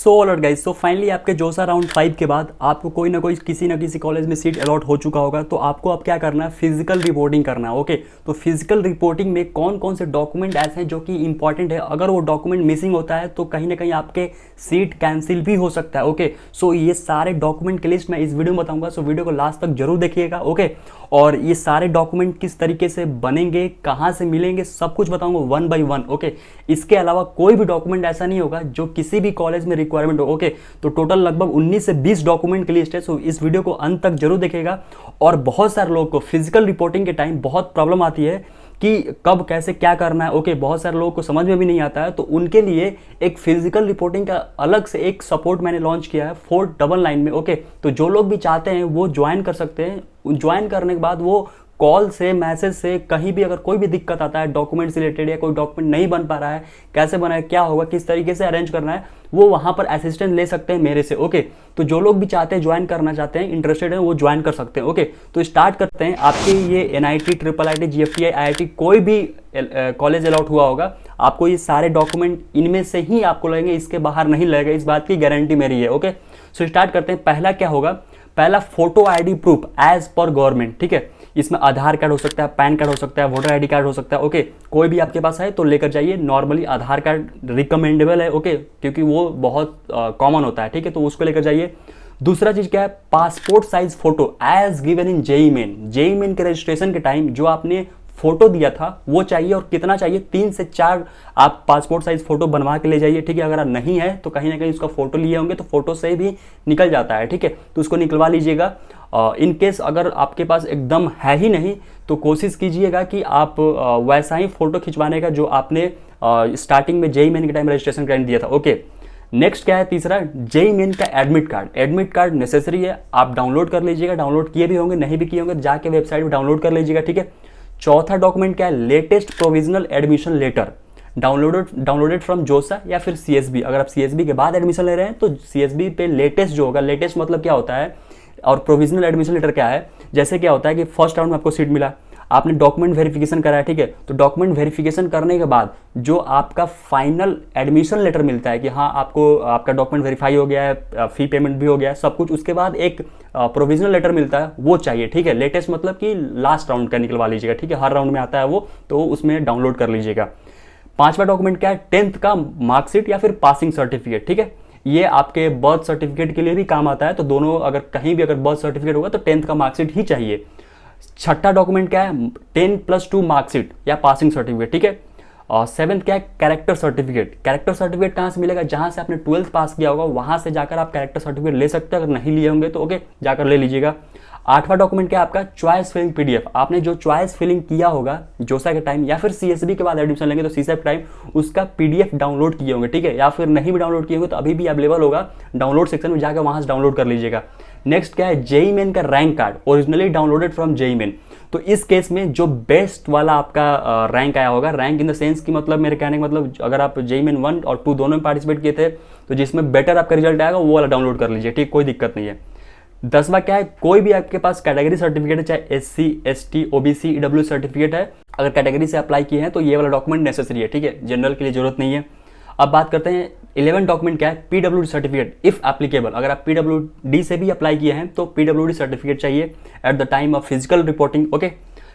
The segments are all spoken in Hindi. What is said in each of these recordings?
So alright guys, so finally आपके जोसा राउंड 5 के बाद आपको कोई ना कोई किसी ना किसी कॉलेज में सीट अलॉट हो चुका होगा। तो आपको अब क्या करना है, फिजिकल रिपोर्टिंग करना है। ओके, तो फिजिकल रिपोर्टिंग में कौन कौन से डॉक्यूमेंट ऐसे हैं जो कि इंपॉर्टेंट है। अगर वो डॉक्यूमेंट मिसिंग होता है तो कहीं ना कहीं आपके सीट कैंसिल भी हो सकता है। ओके, सो ये सारे डॉक्यूमेंट की लिस्ट मैं इस वीडियो में बताऊंगा, सो वीडियो को लास्ट तक जरूर देखिएगा। ओके, और ये सारे डॉक्यूमेंट किस तरीके से बनेंगे, कहाँ से मिलेंगे, सब कुछ बताऊंगा वन बाई वन। ओके, इसके अलावा कोई भी डॉक्यूमेंट ऐसा नहीं होगा जो किसी भी कॉलेज में रिक्वायरमेंट हो। ओके, तो टोटल लगभग 19 से 20 डॉक्यूमेंट की लिस्ट है। सो इस वीडियो को अंत तक जरूर देखिएगा। और बहुत सारे लोगों को फिजिकल रिपोर्टिंग के टाइम बहुत प्रॉब्लम आती है कि कब कैसे क्या करना है। ओके, बहुत सारे लोगों को समझ में भी नहीं आता है, तो उनके लिए एक फिजिकल रिपोर्टिंग का अलग से एक सपोर्ट मैंने लॉन्च किया है 499 में। ओके, तो जो लोग भी चाहते हैं वो ज्वाइन कर सकते हैं। ज्वाइन करने के बाद वो कॉल से, मैसेज से, कहीं भी अगर कोई भी दिक्कत आता है डॉक्यूमेंट से रिलेटेड या कोई डॉक्यूमेंट नहीं बन पा रहा है, कैसे बनाए, क्या होगा, किस तरीके से अरेंज करना है, वो वहां पर असिस्टेंट ले सकते हैं मेरे से। ओके, तो जो लोग भी चाहते हैं ज्वाइन करना चाहते हैं, इंटरेस्टेड हैं, वो ज्वाइन कर सकते हैं। ओके, तो स्टार्ट करते हैं। आपके ये NIT, IIIT, GFTI, IIT कोई भी कॉलेज अलॉट हुआ होगा, आपको ये सारे डॉक्यूमेंट इनमें से ही आपको लगेंगे, इसके बाहर नहीं लगेगा, इस बात की गारंटी मेरी है। ओके, सो स्टार्ट करते हैं। पहला क्या होगा, पहला photo ID proof as per government. ठीक है, इसमें आधार कार्ड हो सकता है, पैन कार्ड हो सकता है, वोटर ID कार्ड हो सकता है। ओके, कोई भी आपके पास है तो लेकर जाइए। नॉर्मली आधार कार्ड रिकमेंडेबल है। ओके, क्योंकि वो बहुत कॉमन होता है। ठीक है, तो उसको लेकर जाइए। दूसरा चीज क्या है, passport size photo as given in JEE Main. JEE Main के रजिस्ट्रेशन के टाइम जो आपने फोटो दिया था वो चाहिए, और कितना चाहिए, 3 से 4 आप पासपोर्ट साइज फोटो बनवा के ले जाइए। ठीक है, अगर आप नहीं है तो कहीं ना कहीं उसका फोटो लिए होंगे तो फोटो से भी निकल जाता है। ठीक है, तो उसको निकलवा लीजिएगा। इन केस अगर आपके पास एकदम है ही नहीं तो कोशिश कीजिएगा कि आप वैसा ही फोटो खिंचवाने का जो आपने स्टार्टिंग में जेईई मेन के टाइम रजिस्ट्रेशन करने दिया था। ओके, नेक्स्ट क्या है, तीसरा जेईई मेन का admit card. Admit card necessary है, आप डाउनलोड कर लीजिएगा। डाउनलोड किए भी होंगे, नहीं भी किए होंगे जाके वेबसाइट पर डाउनलोड कर लीजिएगा। ठीक है, चौथा डॉक्यूमेंट क्या है, latest provisional admission letter downloaded from JoSAA या फिर CSB। अगर आप CSB के बाद एडमिशन ले रहे हैं तो CSB पे लेटेस्ट जो होगा, लेटेस्ट मतलब क्या होता है, और प्रोविजनल एडमिशन लेटर क्या है, जैसे क्या होता है कि फर्स्ट राउंड में आपको सीट मिला, आपने डॉक्यूमेंट वेरिफिकेशन कराया। ठीक है, तो डॉक्यूमेंट वेरिफिकेशन करने के बाद जो आपका फाइनल एडमिशन लेटर मिलता है कि हाँ आपको आपका डॉक्यूमेंट वेरीफाई हो गया है, फी पेमेंट भी हो गया है, सब कुछ, उसके बाद एक प्रोविजनल लेटर मिलता है, वो चाहिए। ठीक है, लेटेस्ट मतलब कि लास्ट राउंड का निकलवा लीजिएगा। ठीक है, हर राउंड में आता है वो, तो उसमें डाउनलोड कर लीजिएगा। पांचवा डॉक्यूमेंट क्या है, 10th का मार्कशीट या फिर पासिंग सर्टिफिकेट। ठीक है, ये आपके बर्थ सर्टिफिकेट के लिए भी काम आता है, तो दोनों अगर कहीं भी अगर बर्थ सर्टिफिकेट होगा तो 10th का मार्कशीट ही चाहिए। छठा डॉक्यूमेंट क्या है, 10+2 मार्कशीट या पासिंग सर्टिफिकेट। ठीक है, और 7th क्या है, कैरेक्टर सर्टिफिकेट। कैरेक्टर सर्टिफिकेट कहाँ से मिलेगा, जहाँ से आपने 12th पास किया होगा वहाँ से जाकर आप कैरेक्टर सर्टिफिकेट ले सकते हैं। अगर नहीं लिए होंगे तो ओके, जाकर ले लीजिएगा। आठवां डॉक्यूमेंट क्या है आपका, चॉइस फिलिंग PDF। आपने जो चॉइस फिलिंग किया होगा जोसा के टाइम या फिर CSB के बाद एडमिशन लेंगे तो CSET टाइम, उसका PDF डाउनलोड किए होंगे। ठीक है, या फिर नहीं भी डाउनलोड किए होंगे तो अभी भी अवेलेबल होगा, डाउनलोड सेक्शन में जाकर वहाँ से डाउनलोड कर लीजिएगा। नेक्स्ट क्या है, जेईई मेन का rank card, originally downloaded from JEE main. तो इस केस में जो बेस्ट वाला आपका रैंक आया होगा, रैंक इन द सेंस की मतलब मेरे कहने का मतलब अगर आप जेईई मेन 1 और 2 दोनों में पार्टिसिपेट किए थे तो जिसमें बेटर आपका रिजल्ट आएगा वो वाला डाउनलोड कर लीजिए। ठीक, कोई दिक्कत नहीं है। 10वां क्या है, कोई भी आपके पास कैटेगरी सर्टिफिकेट है, चाहे SC, ST, OBC, EW certificate है, अगर कैटेगरी से अप्लाई किए हैं तो ये वाला डॉक्यूमेंट नेसेसरी है। ठीक है, जनरल के लिए जरूरत नहीं है। अब बात करते हैं 11 डॉक्यूमेंट क्या है, PWD सर्टिफिकेट इफ एप्लीकेबल। अगर आप PWD से भी अप्लाई किए हैं तो PWD सर्टिफिकेट चाहिए at the time of physical reporting. Okay,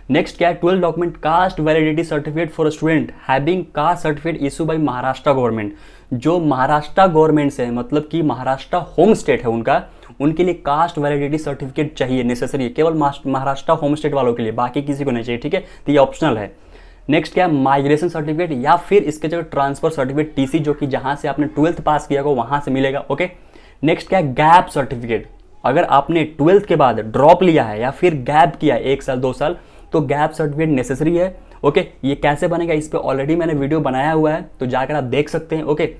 next क्या है, 12 document, cast validity certificate for student having caste certificate issue bye Maharashtra government. जो महाराष्ट्र गवर्नमेंट से है, मतलब कि महाराष्ट्र होम स्टेट है उनका, उनके लिए कास्ट वैलिडिटी सर्टिफिकेट चाहिए, नेसेसरी है, केवल महाराष्ट्र होम स्टेट वालों के लिए, बाकी किसी को नहीं चाहिए। ठीक है, तो ये ऑप्शनल है। नेक्स्ट क्या है, माइग्रेशन सर्टिफिकेट या फिर इसके जगह ट्रांसफर सर्टिफिकेट TC, जो कि जहां से आपने 12th पास किया होगा वहां से मिलेगा। ओके, नेक्स्ट क्या है, गैप सर्टिफिकेट। अगर आपने 12th के बाद ड्रॉप लिया है या फिर गैप किया है 1 साल 2 साल तो गैप सर्टिफिकेट नेसेसरी है। ओके, ये कैसे बनेगा, इस पर ऑलरेडी मैंने वीडियो बनाया हुआ है, तो जाकर आप देख सकते हैं। ओके,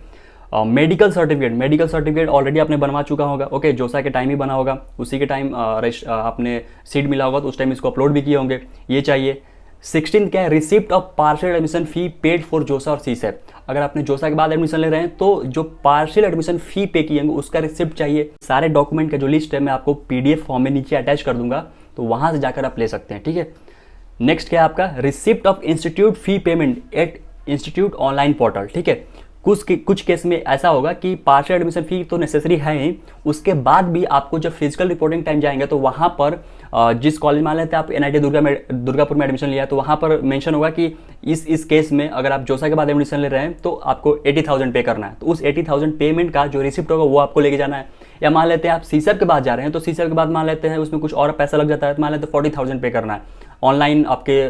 मेडिकल सर्टिफिकेट ऑलरेडी आपने बनवा चुका होगा। ओके, जोसा के टाइम ही बना होगा, उसी के टाइम आपने सीट मिला होगा तो उस टाइम इसको अपलोड भी किए होंगे, ये चाहिए। 16 क्या है, receipt of partial admission fee paid for जोसा और CSET। अगर आपने जोसा के बाद एडमिशन ले रहे हैं तो जो पार्शियल एडमिशन फी पे किए होंगे उसका रिसिप्ट चाहिए। सारे डॉक्यूमेंट का जो लिस्ट है मैं आपको PDF फॉर्म में नीचे अटैच कर दूंगा, तो वहां से जाकर आप ले सकते हैं। ठीक है, नेक्स्ट क्या है आपका, receipt of institute fee payment at institute online portal. ठीक है, कुछ केस में ऐसा होगा कि पार्शियल एडमिशन फी तो नेसेसरी है ही, उसके बाद भी आपको जब फिजिकल रिपोर्टिंग टाइम जाएंगे तो वहाँ पर जिस कॉलेज में लेते हैं आप NIT दुर्गापुर में एडमिशन लिया तो वहाँ पर मेंशन होगा कि इस केस में अगर आप जोसा के बाद एडमिशन ले रहे हैं तो आपको 80,000 पे करना है। तो उस 80,000 पेमेंट का जो रिसिप्ट होगा वो आपको लेके जाना है। या मान लेते हैं आप सीसर के बाद जा रहे हैं तो सीसर के बाद मान लेते हैं उसमें कुछ और पैसा लग जाता है, तो मान लेते हैं 40,000 पे करना है ऑनलाइन आपके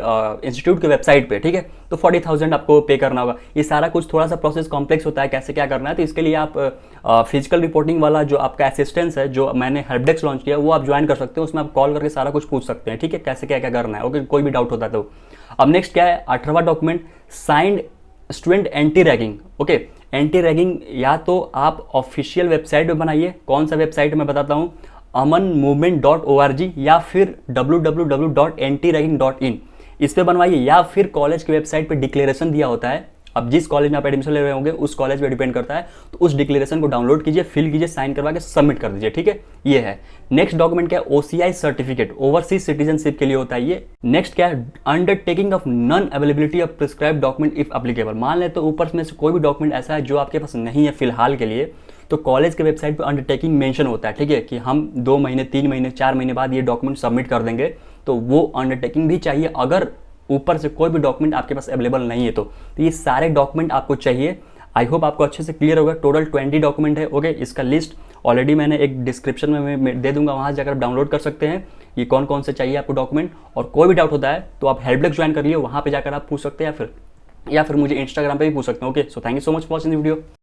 इंस्टीट्यूट के वेबसाइट पे, ठीक है। तो 40,000 आपको पे करना होगा। ये सारा कुछ थोड़ा सा प्रोसेस कॉम्प्लेक्स होता है, कैसे क्या करना है। तो इसके लिए आप फिजिकल रिपोर्टिंग वाला जो आपका असिस्टेंस है, जो मैंने हेल्प डेस्क लॉन्च किया, वो आप ज्वाइन कर सकते हो। उसमें आप कॉल करके सारा कुछ पूछ सकते हैं, ठीक है, कैसे क्या क्या करना है। ओके, कोई भी डाउट होता है तो। अब नेक्स्ट क्या है, 18वां document, signed student anti ragging. Okay, anti ragging या तो आप ऑफिशियल वेबसाइट पे बनाइए। कौन सा वेबसाइट मैं बताता हूँ, amanmovement.org या फिर www.antiraging.in, इस पे बनवाइए। या फिर कॉलेज की वेबसाइट पे डिक्लेरेशन दिया होता है, अब जिस कॉलेज में आप एडमिशन ले रहे होंगे उस कॉलेज पे डिपेंड करता है, तो उस डिक्लेरेशन को डाउनलोड कीजिए, फिल कीजिए, साइन करवा के सबमिट कर दीजिए, ठीक है। ये है। नेक्स्ट डॉक्यूमेंट क्या है, OCI सर्टिफिकेट, ओवरसीज सिटीजनशिप के लिए होता है ये। नेक्स्ट क्या है, undertaking of non availability of prescribe document if applicable. मान लेते तो ऊपर में से कोई भी डॉक्यूमेंट ऐसा है जो आपके पास नहीं है फिलहाल के लिए, तो कॉलेज के वेबसाइट पे अंडरटेकिंग मेंशन होता है, ठीक है, कि हम 2 महीने 3 महीने 4 महीने बाद ये डॉक्यूमेंट सबमिट कर देंगे। तो वो अंडरटेकिंग भी चाहिए अगर ऊपर से कोई भी डॉक्यूमेंट आपके पास अवेलेबल नहीं है तो ये सारे डॉक्यूमेंट आपको चाहिए। आई होप आपको अच्छे से क्लियर होगा। टोटल 20 डॉक्यूमेंट है। ओके, इसका लिस्ट ऑलरेडी मैंने एक डिस्क्रिप्शन में मैं दे दूंगा, वहाँ जाकर आप डाउनलोड कर सकते हैं ये कौन कौन से चाहिए आपको डॉक्यूमेंट। और कोई भी डाउट होता है तो आप हेल्प डेस्क ज्वाइन कर लिए, वहाँ पे जाकर आप पूछ सकते हैं, या फिर मुझे इंस्टाग्राम पे भी पूछ सकते हैं। Okay, so thank you so much for watching the video.